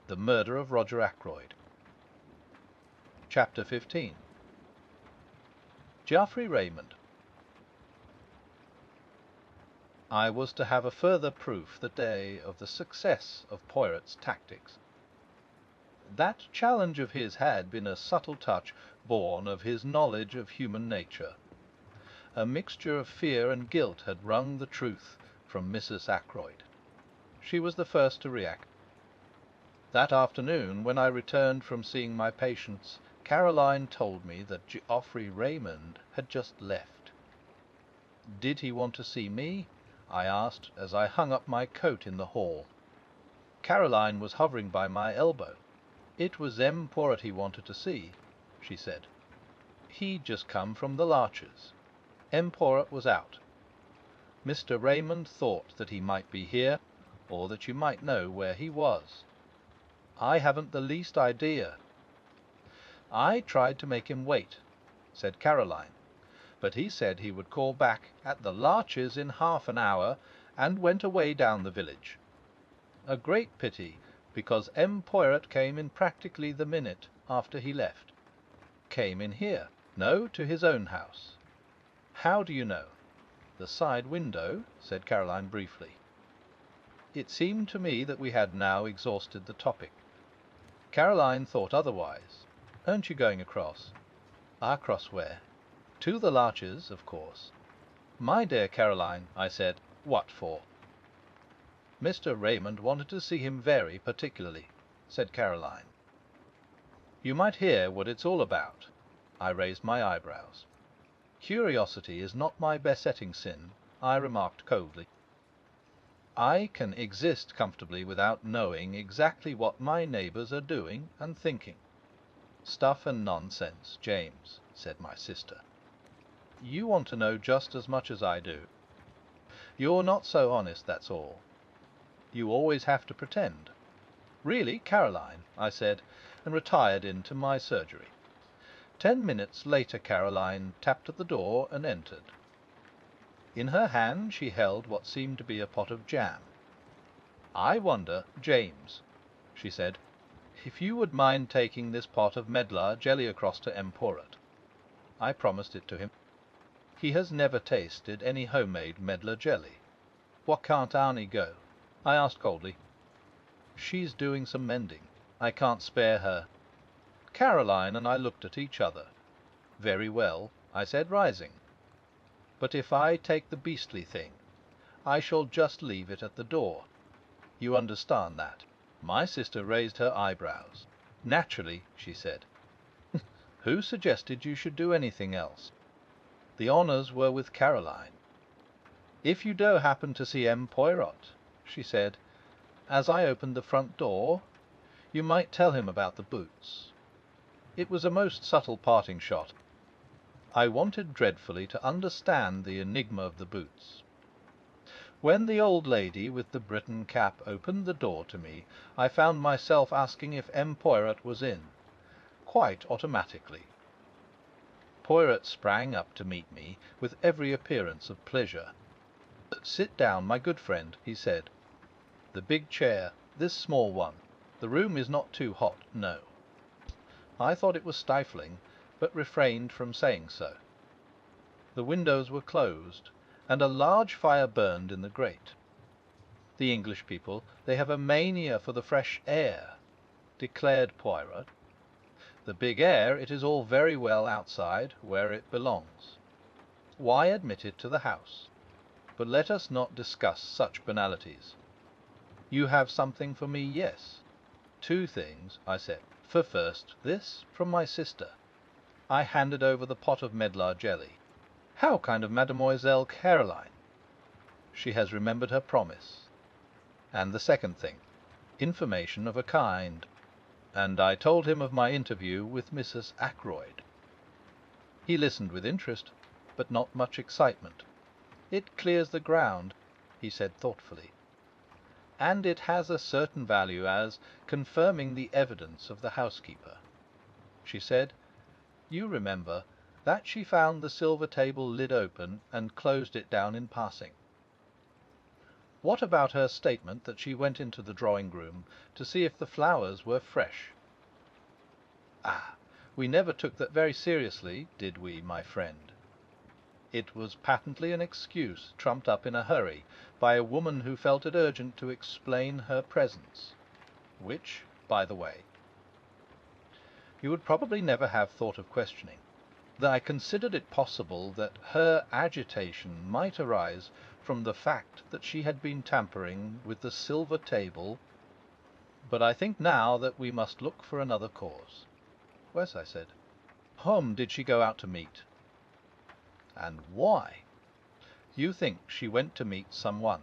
The Murder of Roger Ackroyd. Chapter 15. Geoffrey Raymond. I was to have a further proof that day of the success of Poirot's tactics. That challenge of his had been a subtle touch born of his knowledge of human nature. A mixture of fear and guilt had wrung the truth from Mrs. Ackroyd. She was the first to react. That afternoon, when I returned from seeing my patients, Caroline told me that Geoffrey Raymond had just left. Did he want to see me? I asked as I hung up my coat in the hall. Caroline was hovering by my elbow. It was M. Poirot he wanted to see, she said. He'd just come from the Larches. M. Poirot was out. Mr. Raymond thought that he might be here, or that you might know where he was. I haven't the least idea. I tried to make him wait, said Caroline, but he said he would call back at the Larches in half an hour, and went away down the village. A great pity, because M. Poirot came in practically the minute after he left. Came in here. No, to his own house. How do you know? The side window, said Caroline briefly. It seemed to me that we had now exhausted the topic. Caroline thought otherwise. Aren't you going across? Across where? To the Larches, of course. My dear Caroline, I said, what for? Mr. Raymond wanted to see him very particularly, said Caroline. You might hear what it's all about. I raised my eyebrows. Curiosity is not my besetting sin, I remarked coldly. I can exist comfortably without knowing exactly what my neighbours are doing and thinking. Stuff and nonsense, James, said my sister. You want to know just as much as I do. You're not so honest, that's all. You always have to pretend. Really, Caroline, I said, and retired into my surgery. 10 minutes later Caroline tapped at the door and entered. In her hand she held what seemed to be a pot of jam. I wonder, James, she said, if you would mind taking this pot of medlar jelly across to M. Poirot. I promised it to him. He has never tasted any homemade medlar jelly. What can't Arnie go? I asked coldly. She's doing some mending. I can't spare her. Caroline and I looked at each other. Very well, I said, rising. But if I take the beastly thing, I shall just leave it at the door. You understand that? My sister raised her eyebrows. Naturally, she said. Who suggested you should do anything else? The honours were with Caroline. If you do happen to see M. Poirot, she said, as I opened the front door, you might tell him about the boots. It was a most subtle parting shot. I wanted dreadfully to understand the enigma of the boots. When the old lady with the Briton cap opened the door to me, I found myself asking if M. Poirot was in, quite automatically. Poirot sprang up to meet me with every appearance of pleasure. Sit down, my good friend, he said. The big chair, this small one. The room is not too hot, no. I thought it was stifling, but refrained from saying so. The windows were closed, and a large fire burned in the grate. The English people, they have a mania for the fresh air, declared Poirot. The big air, it is all very well outside, where it belongs. Why admit it to the house? But let us not discuss such banalities. You have something for me, yes. 2 things, I said. For first, this from my sister. I handed over the pot of medlar jelly. How kind of Mademoiselle Caroline! She has remembered her promise. And the second thing, information of a kind. And I told him of my interview with Mrs. Ackroyd. He listened with interest, but not much excitement. It clears the ground, he said thoughtfully. And it has a certain value as confirming the evidence of the housekeeper. She said, you remember, that she found the silver table lid open and closed it down in passing. What about her statement that she went into the drawing-room to see if the flowers were fresh? Ah, we never took that very seriously, did we, my friend? It was patently an excuse trumped up in a hurry by a woman who felt it urgent to explain her presence. Which, by the way, you would probably never have thought of questioning. That I considered it possible that her agitation might arise from the fact that she had been tampering with the silver table. But I think now that we must look for another cause. Wes, I said, whom did she go out to meet? And why? You think she went to meet someone?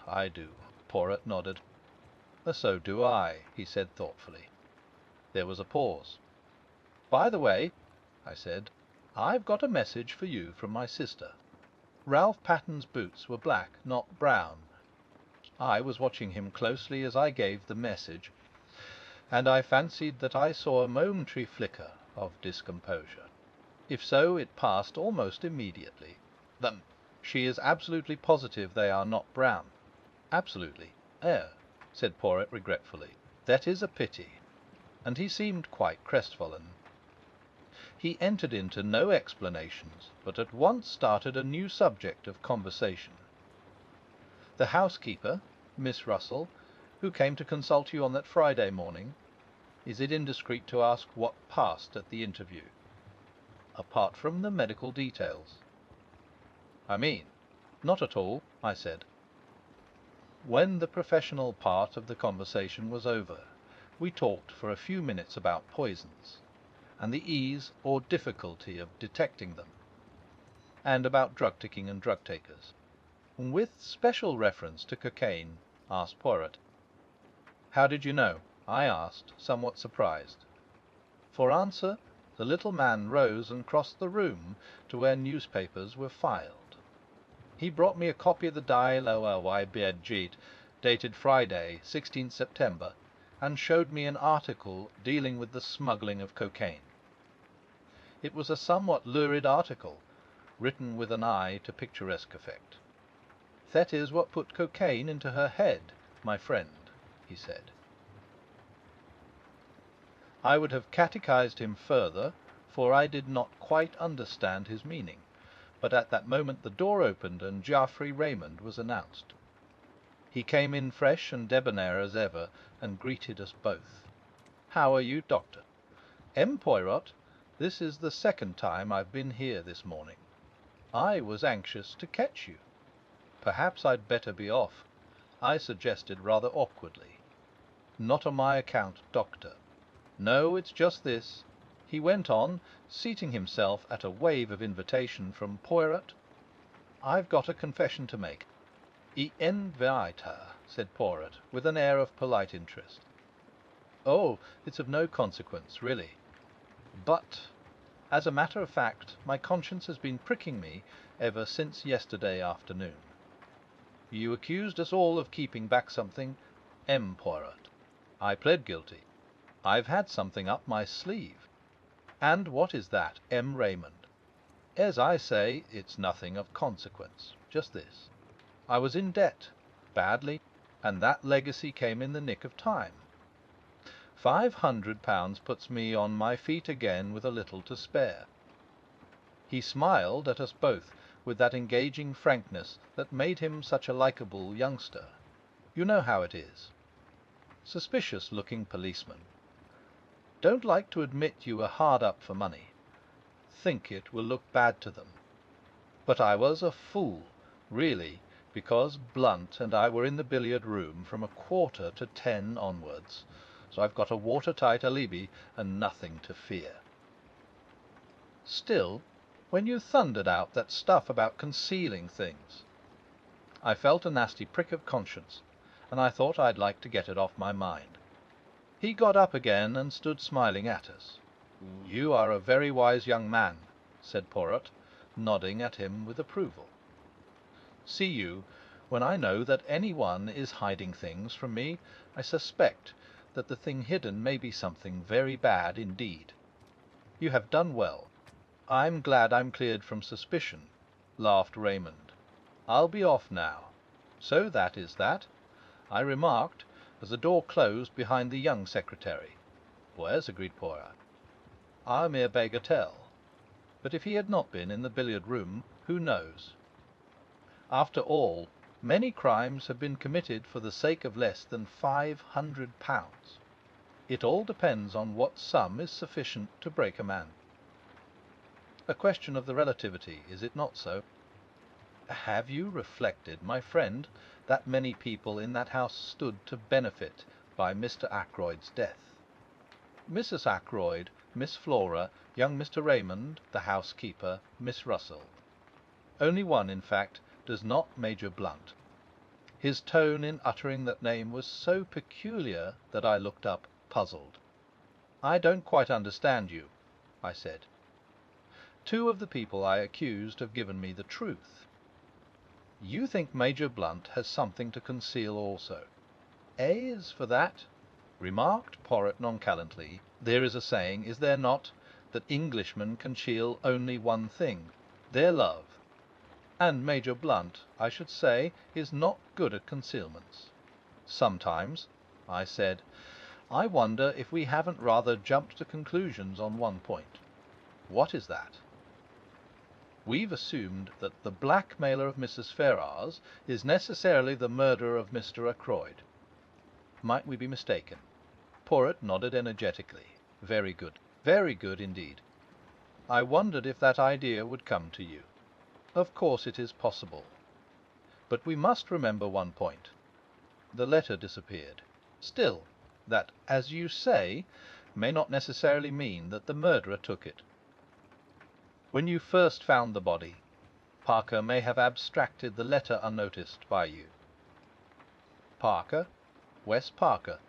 I do. Poirot nodded. So do I, he said thoughtfully. There was a pause. By the way, I said, I've got a message for you from my sister. Ralph Patton's boots were black, not brown. I was watching him closely as I gave the message, and I fancied that I saw a momentary flicker of discomposure. If so, it passed almost immediately. Them. She is absolutely positive they are not brown. Absolutely. Said Poirot regretfully. That is a pity. And he seemed quite crestfallen. He entered into no explanations, but at once started a new subject of conversation. The housekeeper, Miss Russell, who came to consult you on that Friday morning, is it indiscreet to ask what passed at the interview? Apart from the medical details. I mean, not at all, I said. When the professional part of the conversation was over, we talked for a few minutes about poisons, and the ease or difficulty of detecting them, and about drug-taking and drug-takers, with special reference to cocaine, asked Poirot. How did you know? I asked, somewhat surprised. For answer, the little man rose and crossed the room to where newspapers were filed. He brought me a copy of the Dialogue dated Friday, 16th September, and showed me an article dealing with the smuggling of cocaine. It was a somewhat lurid article, written with an eye to picturesque effect. That is what put cocaine into her head, my friend, he said. I would have catechized him further, for I did not quite understand his meaning, but at that moment the door opened and Geoffrey Raymond was announced. He came in fresh and debonair as ever, and greeted us both. How are you, Doctor? M. Poirot, this is the second time I've been here this morning. I was anxious to catch you. Perhaps I'd better be off, I suggested rather awkwardly. Not on my account, Doctor. No, it's just this, he went on, seating himself at a wave of invitation from Poirot. I've got a confession to make. I invite her, said Poirot, with an air of polite interest. Oh, it's of no consequence, really. But, as a matter of fact, my conscience has been pricking me ever since yesterday afternoon. You accused us all of keeping back something, M. Poirot. I pled guilty. I've had something up my sleeve. And what is that, M. Raymond? As I say, it's nothing of consequence. Just this. I was in debt, badly, and that legacy came in the nick of time. £500 puts me on my feet again with a little to spare. He smiled at us both with that engaging frankness that made him such a likeable youngster. You know how it is. Suspicious-looking policeman. Don't like to admit you were hard up for money. Think it will look bad to them. But I was a fool, really, because Blunt and I were in the billiard-room from 9:45 onwards, so I've got a watertight alibi and nothing to fear. Still, when you thundered out that stuff about concealing things, I felt a nasty prick of conscience, and I thought I'd like to get it off my mind. He got up again and stood smiling at us. You are a very wise young man, said Poirot, nodding at him with approval. See you, when I know that any one is hiding things from me, I suspect that the thing hidden may be something very bad indeed. You have done well. I'm glad I'm cleared from suspicion, laughed Raymond. I'll be off now. So that is that, I remarked, as the door closed behind the young secretary. Pues, agreed Poirot. A mere bagatelle. But if he had not been in the billiard-room, who knows? After all, many crimes have been committed for the sake of less than £500. It all depends on what sum is sufficient to break a man. A question of the relativity, is it not so? Have you reflected, my friend, that many people in that house stood to benefit by Mr. Ackroyd's death? Mrs. Ackroyd, Miss Flora, young Mr. Raymond, the housekeeper, Miss Russell. Only one, in fact, does not Major Blunt. His tone in uttering that name was so peculiar that I looked up, puzzled. "I don't quite understand you," I said. "Two of the people I accused have given me the truth." "You think Major Blunt has something to conceal also?" "As for that," remarked Poirot nonchalantly, "there is a saying, is there not, that Englishmen conceal only one thing, their love. And Major Blunt, I should say, is not good at concealments. Sometimes," I said, "I wonder if we haven't rather jumped to conclusions on one point." "What is that?" "We've assumed that the blackmailer of Mrs. Ferrars is necessarily the murderer of Mr. Ackroyd. Might we be mistaken?" Poirot nodded energetically. "Very good. Very good indeed. I wondered if that idea would come to you. Of course it is possible. But we must remember one point. The letter disappeared. Still, that, as you say, may not necessarily mean that the murderer took it. When you first found the body, Parker may have abstracted the letter unnoticed by you." "Parker? Wes Parker?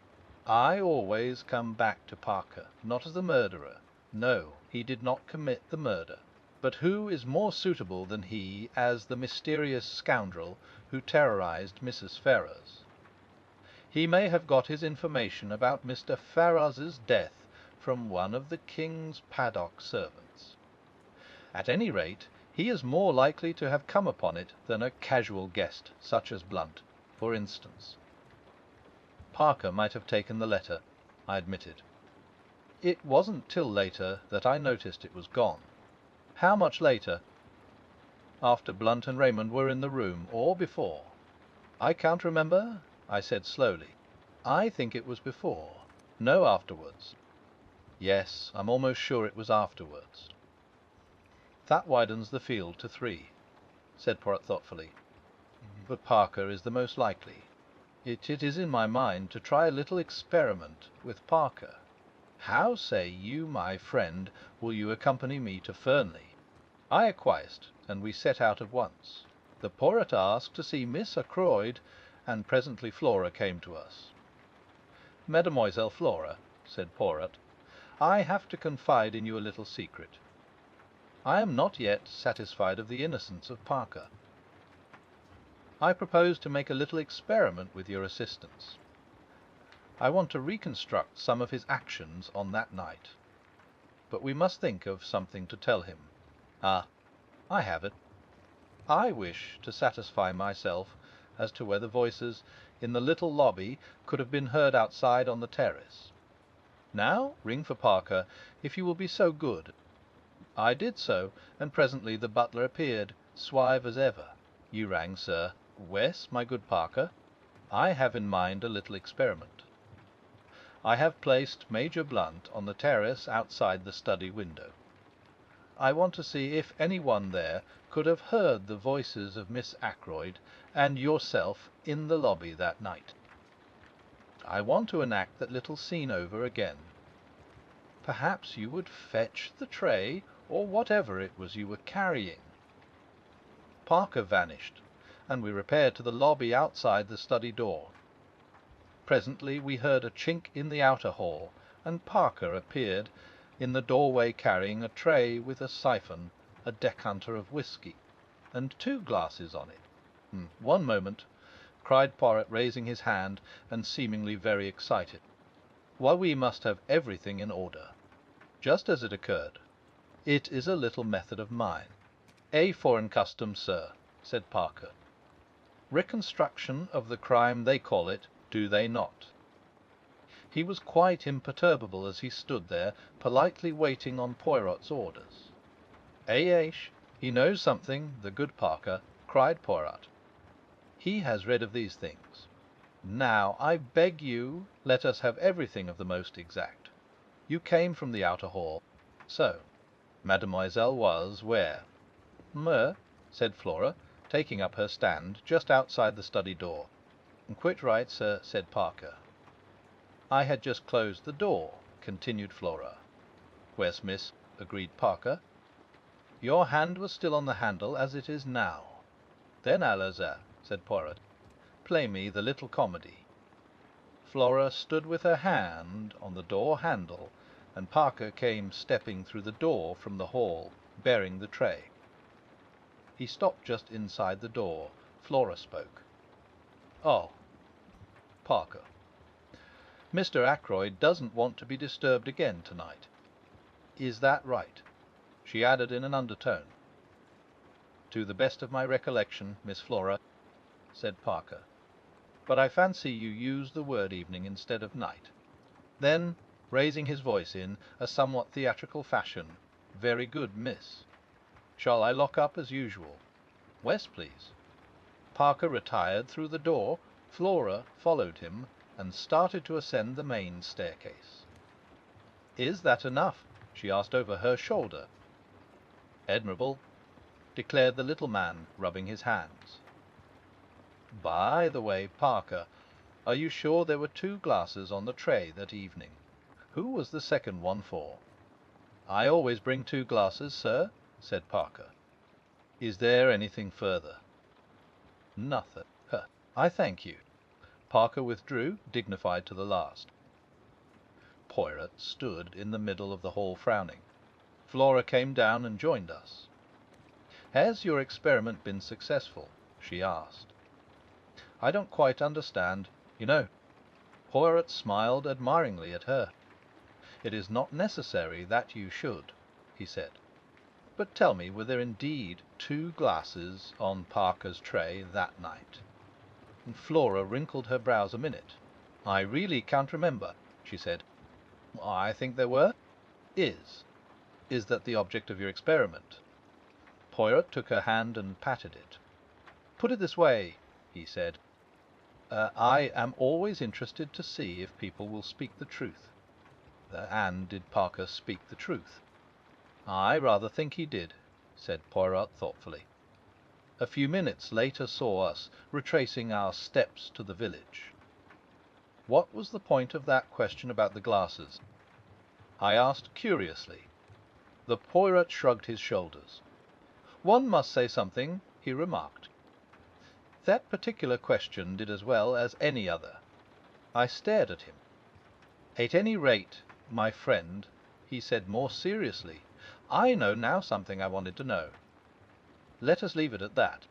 I always come back to Parker, not as the murderer. No, he did not commit the murder. But who is more suitable than he as the mysterious scoundrel who terrorized Mrs. Ferrars? He may have got his information about Mr. Ferrars's death from one of the King's paddock servants. At any rate, he is more likely to have come upon it than a casual guest, such as Blunt, for instance." "Parker might have taken the letter," I admitted. "It wasn't till later that I noticed it was gone." "How much later?" "After Blunt and Raymond were in the room, or before?" "I can't remember," I said slowly. "I think it was before. No, afterwards." "Yes, I'm almost sure it was afterwards." "That widens the field to 3," said Poirot thoughtfully. "But Parker is the most likely. It is in my mind to try a little experiment with Parker. How, say you, my friend, will you accompany me to Fernley?" I acquiesced, and we set out at once. The Poirot asked to see Miss Ackroyd, and presently Flora came to us. "Mademoiselle Flora," said Poirot, "I have to confide in you a little secret. I am not yet satisfied of the innocence of Parker. I propose to make a little experiment with your assistance. I want to reconstruct some of his actions on that night. But we must think of something to tell him. Ah, I have it. I wish to satisfy myself as to whether voices in the little lobby could have been heard outside on the terrace. Now ring for Parker, if you will be so good." I did so, and presently the butler appeared, suave as ever. "You rang, sir. Wes, my good Parker, I have in mind a little experiment. I have placed Major Blunt on the terrace outside the study window. I want to see if any one there could have heard the voices of Miss Ackroyd and yourself in the lobby that night. I want to enact that little scene over again. Perhaps you would fetch the tray, or whatever it was you were carrying." Parker vanished, and we repaired to the lobby outside the study door. Presently we heard a chink in the outer hall, and Parker appeared in the doorway carrying a tray with a siphon, a decanter of whisky, and 2 glasses on it. "One moment," cried Poirot, raising his hand and seemingly very excited, "while we must have everything in order. Just as it occurred. It is a little method of mine." "A foreign custom, sir," said Parker. reconstruction of the crime they call it, do they not?" He was quite imperturbable as he stood there, politely waiting on Poirot's orders. He knows something, the good Parker," cried Poirot. "He has read of these things. Now, I beg you, let us have everything of the most exact. You came from the outer hall. So, Mademoiselle was where?" said Flora, taking up her stand just outside the study door. "Quite right, sir," said Parker. "I had just closed the door," continued Flora. "Wes, miss," agreed Parker. "Your hand was still on the handle as it is now." "Then, Alazar," said Poirot, "play me the little comedy." Flora stood with her hand on the door handle, and Parker came stepping through the door from the hall, bearing the tray. He stopped just inside the door. Flora spoke. "Oh, Parker, Mr. Ackroyd doesn't want to be disturbed again tonight. Is that right?" she added in an undertone. "To the best of my recollection, Miss Flora," said Parker. "But I fancy you used the word evening instead of night." Then, raising his voice in a somewhat theatrical fashion, "Very good, miss. Shall I lock up as usual?" "Wes, please." Parker retired through the door. Flora followed him and started to ascend the main staircase. "Is that enough?" she asked over her shoulder. "Admirable," declared the little man, rubbing his hands. "By the way, Parker, are you sure there were 2 glasses on the tray that evening? Who was the second one for?" "I always bring 2 glasses, sir," said Parker. "Is there anything further?" "Nothing. I thank you." Parker withdrew, dignified to the last. Poirot stood in the middle of the hall frowning. Flora came down and joined us. "Has your experiment been successful?" she asked. "I don't quite understand, you know." Poirot smiled admiringly at her. "It is not necessary that you should," he said. "But tell me, were there indeed 2 glasses on Parker's tray that night?" Flora wrinkled her brows a minute. "I really can't remember," she said. "I think there were." "Is that the object of your experiment?" Poirot took her hand and patted it. "Put it this way," he said. "I am always interested to see if people will speak the truth." "And did Parker speak the truth?" "I rather think he did," said Poirot thoughtfully. A few minutes later saw us retracing our steps to the village. "What was the point of that question about the glasses?" I asked curiously. The Poirot shrugged his shoulders. "One must say something," he remarked. That particular question did as well as any other. I stared at him. "At any rate, my friend," he said more seriously, "I know now something I wanted to know. Let us leave it at that.